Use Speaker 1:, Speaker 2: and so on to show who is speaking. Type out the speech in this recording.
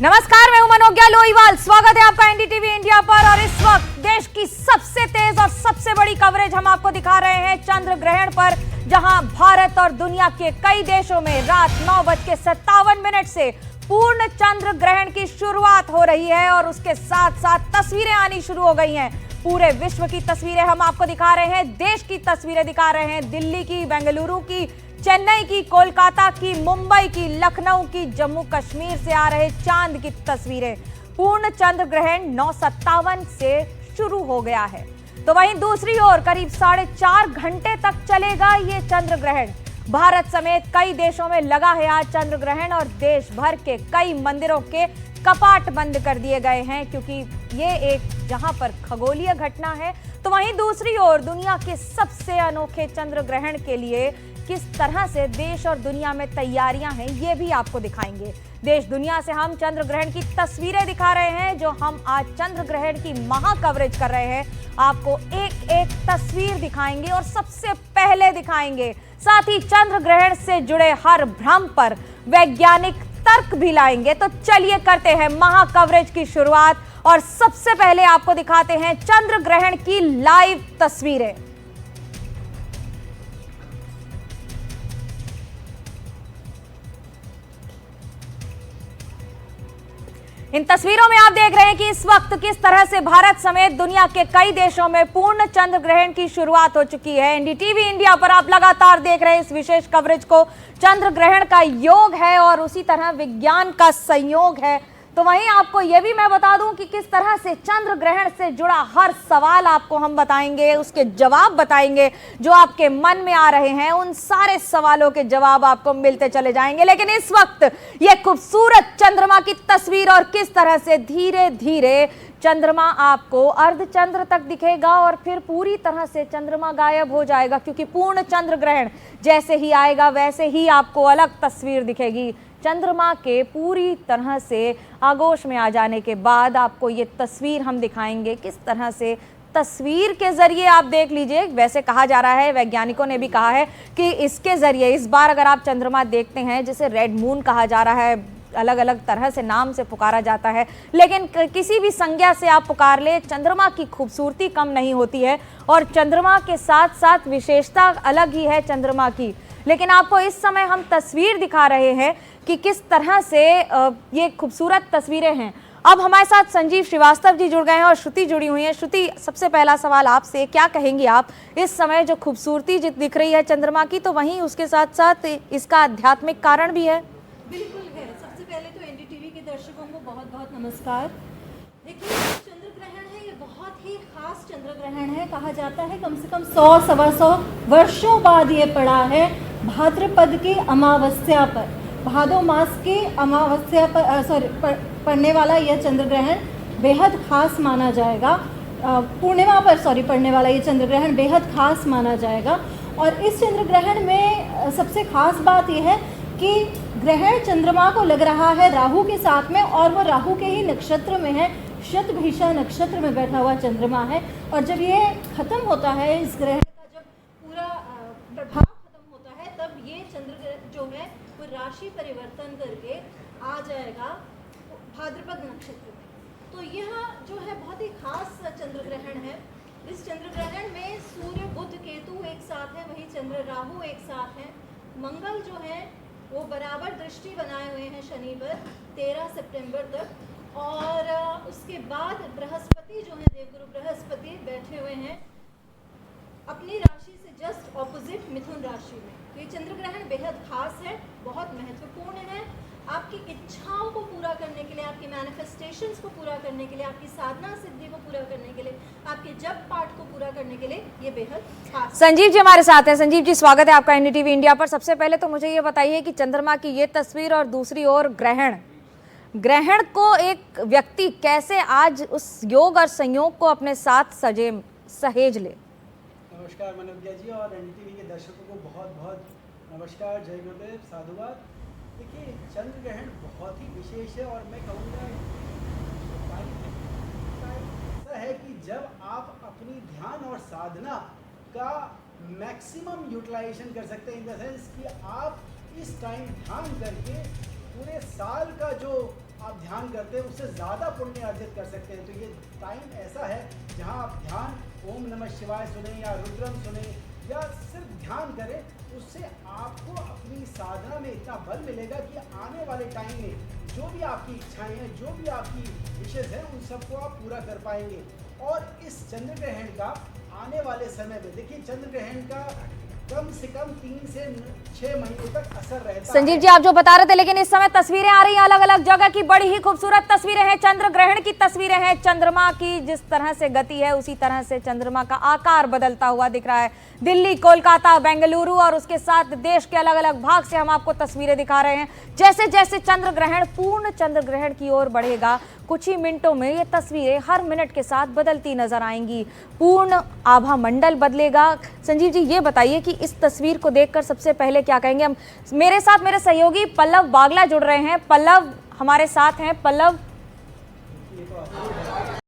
Speaker 1: नमस्कार, मैं हूं मनोज्ञा लोहीवाल। स्वागत है आपका एनडीटीवी इंडिया पर। और इस वक्त देश की सबसे तेज और सबसे बड़ी कवरेज हम आपको दिखा रहे हैं चंद्र ग्रहण पर, जहां भारत और दुनिया के कई देशों में रात 9:57 से पूर्ण चंद्र ग्रहण की शुरुआत हो रही है और उसके साथ साथ तस्वीरें आनी शुरू हो गई हैं। पूरे विश्व की तस्वीरें हम आपको दिखा रहे हैं, देश की तस्वीरें दिखा रहे हैं, दिल्ली की, बेंगलुरु की, चेन्नई की, कोलकाता की, मुंबई की, लखनऊ की, जम्मू कश्मीर से आ रहे चांद की तस्वीरें। पूर्ण चंद्र ग्रहण 9:57 से शुरू हो गया है, तो वहीं दूसरी ओर करीब 4.5 घंटे तक चलेगा ये चंद्र ग्रहण। भारत समेत कई देशों में लगा है आज चंद्र ग्रहण और देश भर के कई मंदिरों के कपाट बंद कर दिए गए हैं, क्योंकि ये एक जहां पर खगोलीय घटना है। तो वहीं दूसरी ओर दुनिया के सबसे अनोखे चंद्र ग्रहण के लिए किस तरह से देश और दुनिया में तैयारियां हैं, ये भी आपको दिखाएंगे। देश दुनिया से हम चंद्र ग्रहण की तस्वीरें दिखा रहे हैं, जो हम आज चंद्र ग्रहण की महा कवरेज कर रहे हैं। आपको एक एक तस्वीर दिखाएंगे और सबसे पहले दिखाएंगे, साथ ही चंद्र ग्रहण से जुड़े हर भ्रम पर वैज्ञानिक तर्क भी लाएंगे। तो चलिए करते हैं महा कवरेज की शुरुआत और सबसे पहले आपको दिखाते हैं चंद्र ग्रहण की लाइव तस्वीरें। इन तस्वीरों में आप देख रहे हैं कि इस वक्त किस तरह से भारत समेत दुनिया के कई देशों में पूर्ण चंद्र ग्रहण की शुरुआत हो चुकी है। एनडीटीवी इंडिया पर आप लगातार देख रहे हैं इस विशेष कवरेज को। चंद्र ग्रहण का योग है और उसी तरह विज्ञान का संयोग है। तो वहीं आपको यह भी मैं बता दूं कि किस तरह से चंद्र ग्रहण से जुड़ा हर सवाल आपको हम बताएंगे, उसके जवाब बताएंगे जो आपके मन में आ रहे हैं। उन सारे सवालों के जवाब आपको मिलते चले जाएंगे। लेकिन इस वक्त ये खूबसूरत चंद्रमा की तस्वीर और किस तरह से धीरे धीरे चंद्रमा आपको अर्धचंद्र तक दिखेगा और फिर पूरी तरह से चंद्रमा गायब हो जाएगा, क्योंकि पूर्ण चंद्र ग्रहण जैसे ही आएगा वैसे ही आपको अलग तस्वीर दिखेगी। चंद्रमा के पूरी तरह से आगोश में आ जाने के बाद आपको ये तस्वीर हम दिखाएंगे। किस तरह से तस्वीर के जरिए आप देख लीजिए, वैसे कहा जा रहा है, वैज्ञानिकों ने भी कहा है कि इसके जरिए इस बार अगर आप चंद्रमा देखते हैं, जिसे रेड मून कहा जा रहा है, अलग अलग तरह से नाम से पुकारा जाता है, लेकिन किसी भी संज्ञा से आप पुकार ले, चंद्रमा की खूबसूरती कम नहीं होती है और चंद्रमा के साथ साथ विशेषता अलग ही है चंद्रमा की। लेकिन आपको इस समय हम तस्वीर दिखा रहे हैं कि किस तरह से ये खूबसूरत तस्वीरें हैं। अब हमारे साथ संजीव श्रीवास्तव जी जुड़ गए हैं और श्रुति जुड़ी हुई है। श्रुति, सबसे पहला सवाल आपसे, क्या कहेंगी आप इस समय जो खूबसूरती दिख रही है चंद्रमा की, तो वहीं उसके साथ साथ इसका आध्यात्मिक कारण भी है?
Speaker 2: बिल्कुल है। सबसे पहले तो एनडीटीवी के दर्शकों को बहुत बहुत नमस्कार। देखिए, चंद्र ग्रहण है, ये बहुत ही खास चंद्र ग्रहण है। कहा जाता है कम से कम 100-125 वर्षों बाद ये पड़ा है भाद्रपद की अमावस्या पर, भादो मास की अमावस्या पर पड़ने वाला यह चंद्र ग्रहण बेहद खास माना जाएगा। पूर्णिमा पर पड़ने वाला ये चंद्र ग्रहण बेहद खास माना जाएगा। और इस चंद्र ग्रहण में सबसे खास बात यह है कि ग्रहण चंद्रमा को लग रहा है राहु के साथ में, और वो राहु के ही नक्षत्र में है, शतभिषा नक्षत्र में बैठा हुआ चंद्रमा है। और जब ये खत्म होता है, इस ग्रहण का जब पूरा प्रभाव खत्म होता है, तब ये चंद्र जो है वो राशि परिवर्तन करके आ जाएगा भाद्रपद नक्षत्र में। तो यह जो है बहुत ही खास चंद्र ग्रहण है। इस चंद्र ग्रहण में सूर्य, बुध, केतु एक साथ है, वही चंद्र, राहु एक साथ है। मंगल जो है वो बराबर दृष्टि बनाए हुए हैं शनि पर 13 सितंबर तक। और उसके बाद बृहस्पति जो है, देवगुरु बृहस्पति बैठे हुए हैं अपनी राशि से जस्ट ऑपोजिट मिथुन राशि में। तो ये चंद्र ग्रहण बेहद खास है, बहुत महत्वपूर्ण है। आपकी इच्छाओं को पूरा करने के लिए, आपकी मैनिफेस्टेशंस को पूरा करने के लिए, आपकी साधना सिद्धि को पूरा करने के लिए, आपके जप पाठ को पूरा करने के लिए ये बेहद खास।
Speaker 1: संजीव जी हमारे साथ हैं। संजीव जी, स्वागत है आपका एनडीटीवी इंडिया पर। सबसे पहले तो मुझे ये बताइए कि चंद्रमा की ये तस्वीर और दूसरी ओर ग्रहण को एक व्यक्ति कैसे आज उस योग और संयोग को अपने साथ सहेज ले।
Speaker 3: नमस्कार मनोज्ञा जी, और एनडीटीवी के दर्शकों को बहुत बहुत नमस्कार, जय गुरुदेव, साधुवाद। देखिए, चंद्र ग्रहण बहुत ही विशेष है और मैं कहूँगा ऐसा है कि जब आप अपनी ध्यान और साधना का मैक्सिमम यूटिलाइजेशन कर सकते हैं, इन द सेंस कि आप इस टाइम ध्यान करके पूरे साल का जो आप ध्यान करते हैं उससे ज़्यादा पुण्य अर्जित कर सकते हैं। तो ये टाइम ऐसा है जहाँ आप ध्यान ओम नमः शिवाय सुने या रुद्रम सुने या सिर्फ ध्यान करें, उससे आपको अपनी साधना में इतना बल मिलेगा कि आने वाले टाइम में जो भी आपकी इच्छाएं हैं, जो भी आपकी विशेष हैं, उन सबको आप पूरा कर पाएंगे। और इस चंद्र ग्रहण का आने वाले समय में देखिए, चंद्र ग्रहण का कम से कम 3 से 6 महीनों तक असर रहता है।
Speaker 1: संजीव जी, आप जो बता रहे थे, लेकिन इस समय तस्वीरें आ रही हैं अलग अलग जगह की, बड़ी ही खूबसूरत तस्वीरें हैं, चंद्र ग्रहण की तस्वीरें हैं। चंद्रमा की जिस तरह से गति है उसी तरह से चंद्रमा का आकार बदलता हुआ दिख रहा है। दिल्ली, कोलकाता, बेंगलुरु और उसके साथ देश के अलग अलग भाग से हम आपको तस्वीरें दिखा रहे हैं। जैसे जैसे चंद्र ग्रहण पूर्ण चंद्र ग्रहण की ओर बढ़ेगा, कुछ ही मिनटों में ये तस्वीरें हर मिनट के साथ बदलती नजर आएंगी, पूर्ण आभा मंडल बदलेगा। संजीव जी, ये बताइए कि इस तस्वीर को देखकर सबसे पहले क्या कहेंगे। हम मेरे साथ मेरे सहयोगी पल्लव बागला जुड़ रहे हैं। पल्लव हमारे साथ हैं। पल्लव,
Speaker 3: ये तो